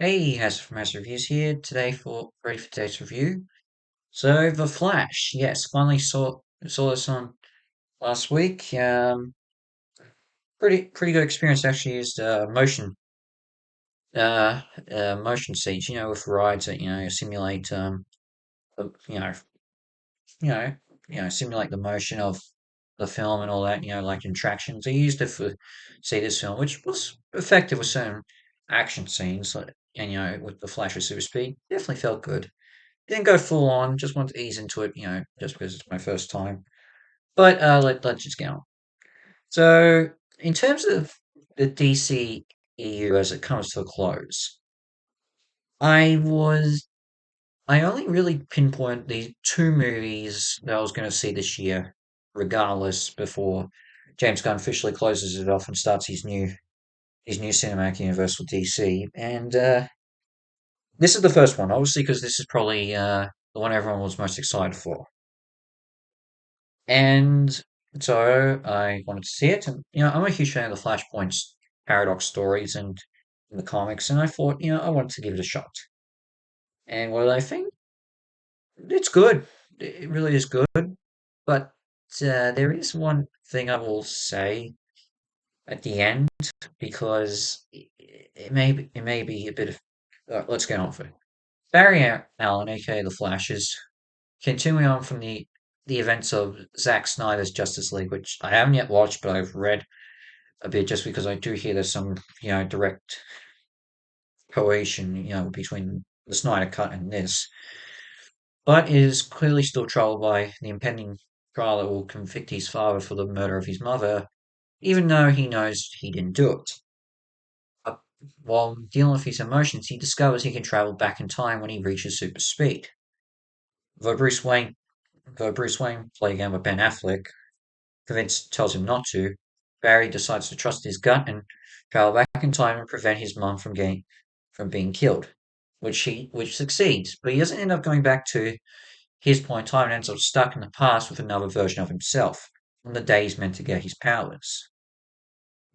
Hey, Hazard from Hazard Reviews here today ready for today's review. So, The Flash, yes, finally saw this on last week. Pretty good experience. Actually used motion seats, with rides that simulate the, you know simulate the motion of the film and all that. Like attractions. They used it for see this film, which was effective with certain action scenes, and with the Flash with super speed, definitely felt good. Didn't go full on, just wanted to ease into it, just because it's my first time. But let's just get on. So, in terms of the DC EU as it comes to a close, I was I only really pinpoint the two movies that I was going to see this year, regardless, before James Gunn officially closes it off and starts his new cinematic universe with DC. And this is the first one, obviously, because this is probably the one everyone was most excited for. And so I wanted to see it. And, I'm a huge fan of the Flashpoint's paradox stories and in the comics. And I thought, I wanted to give it a shot. And what did I think? It's good. It really is good. But there is one thing I will say at the end because it may be a bit of. Let's get on with it. Barry Allen, aka the Flash, is continuing on from the events of Zack Snyder's Justice League, which I haven't yet watched, but I've read a bit just because I do hear there's some, direct correlation, between the Snyder Cut and this, but is clearly still troubled by the impending trial that will convict his father for the murder of his mother, even though he knows he didn't do it. Uh, While dealing with his emotions, he discovers he can travel back in time when he reaches super speed. Though Bruce Wayne, though Bruce Wayne, played again with Ben Affleck, convinced tells him not to, Barry decides to trust his gut and travel back in time and prevent his mum from being killed, which succeeds. But he doesn't end up going back to his point in time and ends up stuck in the past with another version of himself on the day he's meant to get his powers.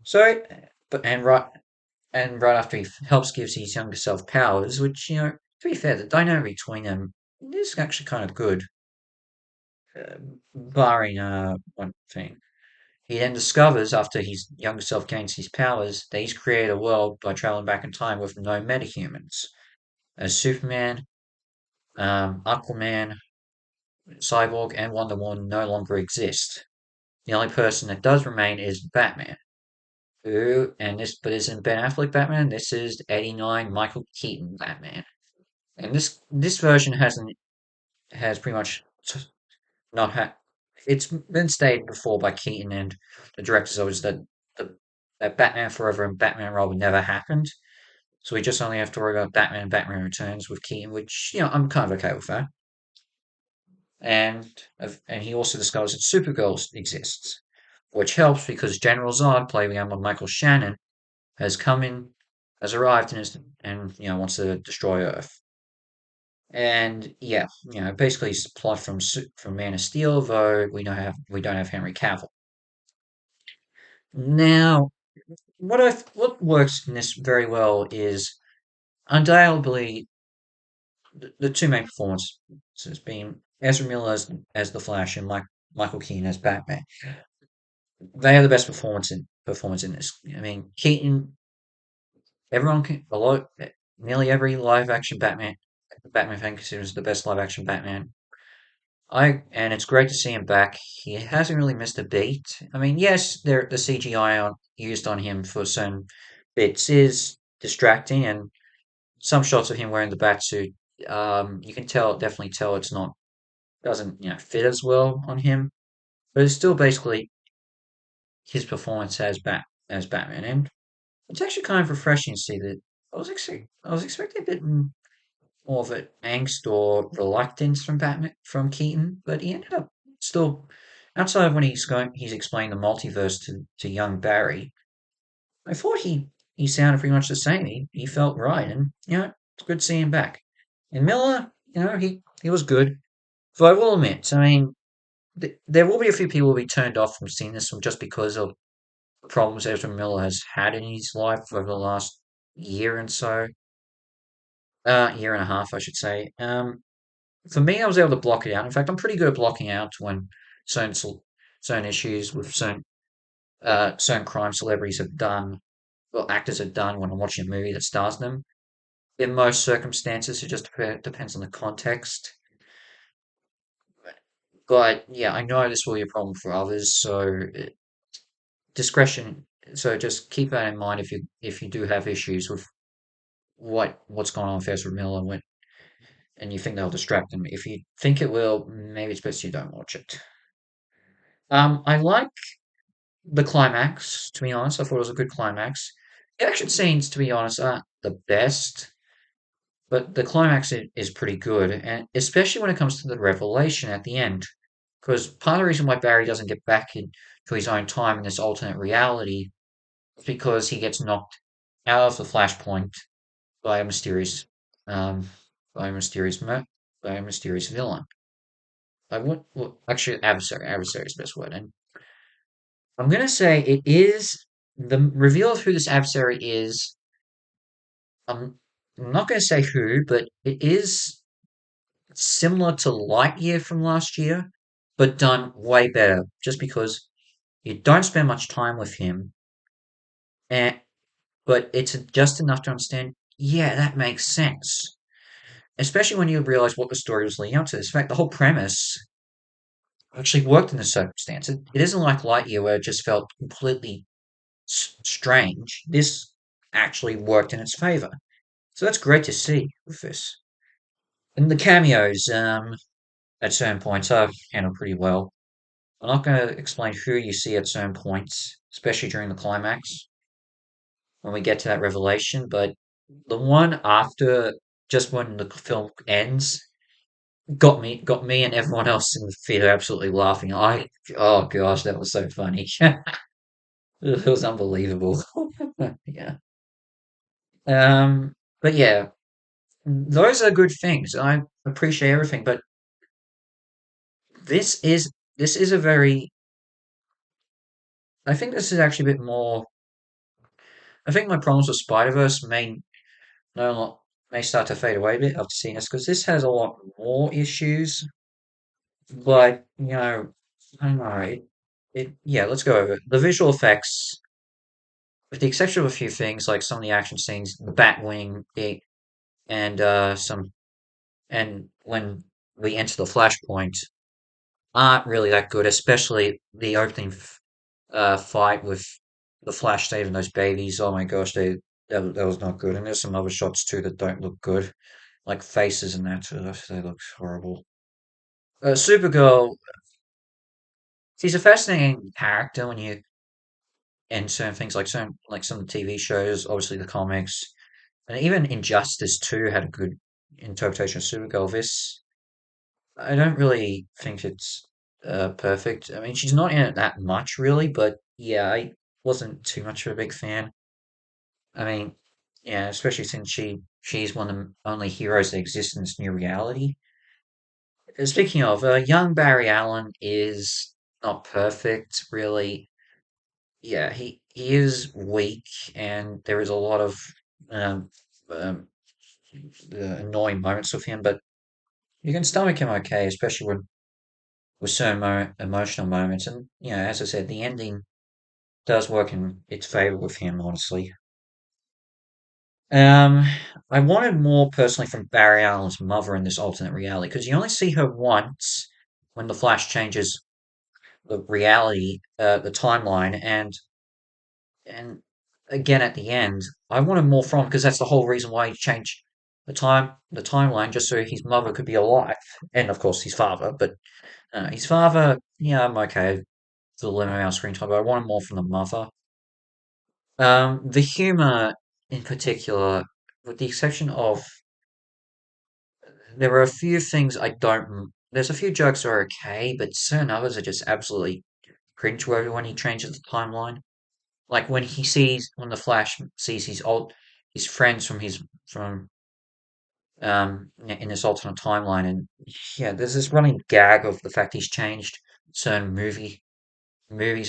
So, but and right after he helps gives his younger self powers, which to be fair, the dynamic between them is actually kind of good, barring one thing. He then discovers, after his younger self gains his powers, that he's created a world by traveling back in time with no metahumans. As Superman, Aquaman, Cyborg, and Wonder Woman no longer exist. The only person that does remain is Batman. But isn't Ben Affleck Batman? This is '89 Michael Keaton Batman. And this version has pretty much not had. It's been stated before by Keaton and the directors of it the, that Batman Forever and Batman Robin never happened. So we just only have to worry about Batman and Batman Returns with Keaton, which I'm kind of okay with that. And and he also discovers that Supergirl exists, which helps because General Zod, played by Michael Shannon, has come in, has arrived and wants to destroy Earth. And yeah, basically it's the plot from Man of Steel, though we don't have Henry Cavill. Now, what works in this very well is undoubtedly the two main performances being Ezra Miller as the Flash and Michael Keaton as Batman. They are the best performance in this. I mean, Keaton, everyone can a lot, nearly every live action Batman fan considers the best live action Batman. And it's great to see him back. He hasn't really missed a beat. I mean, yes, the CGI used on him for certain bits is distracting, and some shots of him wearing the batsuit, you can definitely tell it's not doesn't fit as well on him. But it's still basically his performance as Batman, and it's actually kind of refreshing to see that. I was expecting a bit more of an angst or reluctance from Keaton, but he ended up still outside of when he's explained the multiverse to young Barry. I thought he sounded pretty much the same. He felt right, and it's good to see him back. And Miller, he was good. So I will admit, I mean, there will be a few people who will be turned off from seeing this one just because of the problems Ezra Miller has had in his life over the last year and so. year and a half, I should say. For me, I was able to block it out. In fact, I'm pretty good at blocking out when certain certain issues with certain crime celebrities have done, or actors have done when I'm watching a movie that stars them. In most circumstances, it just depends on the context. But yeah, I know this will be a problem for others, so discretion. So just keep that in mind if you do have issues with what's going on with Ezra Miller and you think they'll distract them. If you think it will, maybe it's best you don't watch it. I like the climax, to be honest. I thought it was a good climax. The action scenes, to be honest, aren't the best, but the climax is pretty good, and especially when it comes to the revelation at the end. Because part of the reason why Barry doesn't get back into his own time in this alternate reality is because he gets knocked out of the flashpoint by a mysterious, um, by a mysterious, by a mysterious villain. I would, well, actually, adversary. Adversary is the best word. And I'm gonna say it is the reveal of who this adversary is. I'm not gonna say who, but it is similar to Lightyear from last year, but done way better. Just because you don't spend much time with him, and but it's just enough to understand. Yeah, that makes sense. Especially when you realize what the story was leading up to. In fact, the whole premise actually worked in this circumstance. It isn't like Lightyear where it just felt completely strange. This actually worked in its favor. So that's great to see with this. And the cameos, at certain points are handled pretty well. I'm not going to explain who you see at certain points, especially during the climax when we get to that revelation, but the one after just when the film ends got me and everyone else in the theater absolutely laughing. Oh gosh, that was so funny. It was unbelievable. Yeah. But yeah, those are good things. I appreciate everything, but this is this is a very. I think this is actually a bit more. I think my problems with Spider Verse no lot may start to fade away a bit after seeing this because this has a lot more issues. But I don't know. Yeah. Let's go over it. The visual effects, with the exception of a few things like some of the action scenes, the Batwing, and some and when we enter the Flashpoint, aren't really that good. Especially the opening fight with the Flash saving those babies. Oh my gosh, that was not good. And there's some other shots too that don't look good, like faces and that. They look horrible. Supergirl, she's a fascinating character when you in certain things like some of the TV shows, obviously the comics, and even Injustice too had a good interpretation of Supergirl. This I don't really think it's perfect. I mean, she's not in it that much really, but yeah, I wasn't too much of a big fan. I mean, yeah, especially since she's one of the only heroes that exist in this new reality. Speaking of, young Barry Allen is not perfect, really. Yeah, he is weak, and there is a lot of um, um, annoying moments with him, but you can stomach him okay, especially with certain emotional moments. And as I said, the ending does work in its favor with him, honestly. Um, I wanted more personally from Barry Allen's mother in this alternate reality because you only see her once when the Flash changes the reality, the timeline, and again at the end. I wanted more from because that's the whole reason why he changed the timeline, just so his mother could be alive, and of course his father. But his father, yeah, I'm okay for the limited amount of screen time, but I wanted more from the mother. The humor in particular, with the exception of there are a few things I don't. There's a few jokes that are okay, but certain others are just absolutely cringeworthy when he changes the timeline. Like when the Flash sees his friends from in this alternate timeline, and yeah, there's this running gag of the fact he's changed certain movies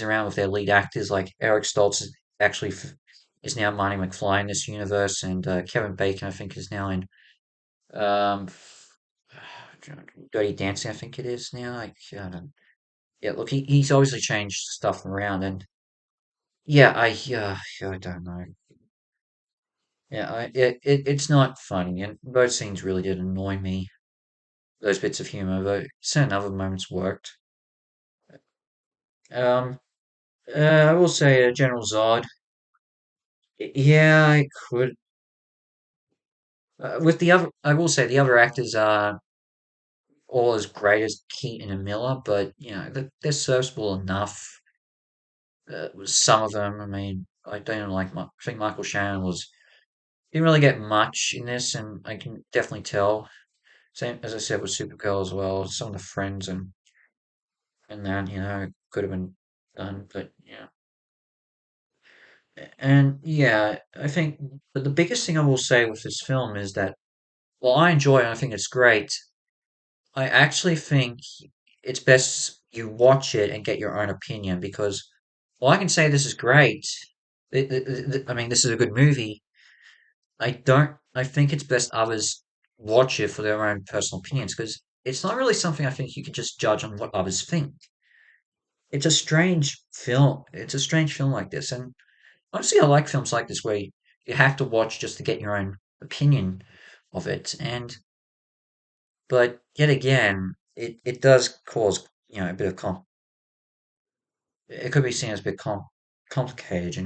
around with their lead actors. Like Eric Stoltz actually is now Marty McFly in this universe, and Kevin Bacon I think is now in Um, Dirty Dancing, I think it is now. I don't, yeah, look, he's obviously changed stuff around, and yeah, I don't know. Yeah, it's not funny, and both scenes really did annoy me. Those bits of humor, though certain other moments worked. Um, I will say General Zod. Yeah, I could. With the other, I will say the other actors are all as great as Keaton and Miller, but you know they're serviceable enough. Some of them, I mean, I don't like. I think Michael Shannon was didn't really get much in this, and I can definitely tell. Same as I said with Supergirl as well. Some of the friends and that could have been done, but yeah. And yeah, I think, but the biggest thing I will say with this film is that, well, I enjoy it. I think it's great. I actually think it's best you watch it and get your own opinion because, well, I can say this is great. I mean, this is a good movie. I don't. I think it's best others watch it for their own personal opinions because it's not really something I think you can just judge on what others think. It's a strange film. It's a strange film like this, and honestly, I like films like this where you have to watch just to get your own opinion of it. And but yet again, it does cause a bit of it could be seen as a bit complicated.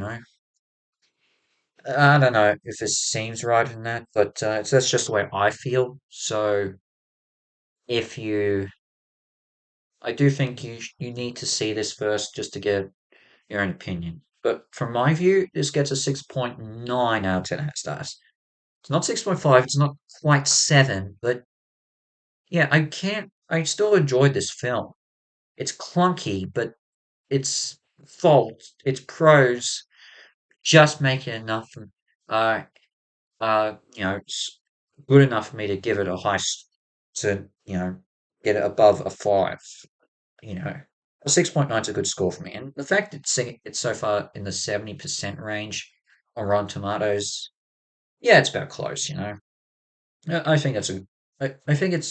I don't know if this seems right in that, but that's just the way I feel. So if you, I do think you need to see this first just to get your own opinion. But from my view, this gets a 6.9 out of 10 stars. It's not 6.5, it's not quite 7, but yeah, I still enjoyed this film. It's clunky, but its faults, its pros just make it enough, uh, it's good enough for me to give it a to, get it above a 5, you know. A 6.9 is a good score for me. And the fact it's so far in the 70% range on Rotten Tomatoes, yeah, it's about close. I think I think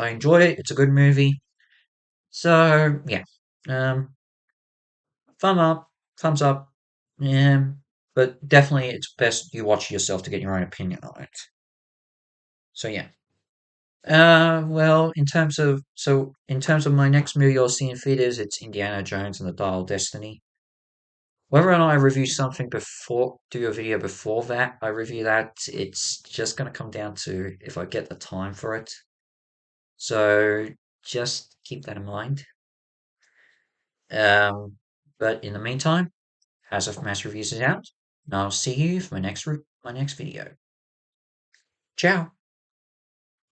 I enjoy it. It's a good movie. So, yeah. Um, thumb up, thumbs up. Yeah, but definitely it's best you watch it yourself to get your own opinion on it. So, yeah. Well, in terms of my next movie I'll see in theaters, it's Indiana Jones and the Dial of Destiny. Whether or not I review something before, do a video before that, I review that, it's just going to come down to if I get the time for it. So just keep that in mind. Um, but in the meantime, House of Mass Reviews is out, and I'll see you for my next video. Ciao.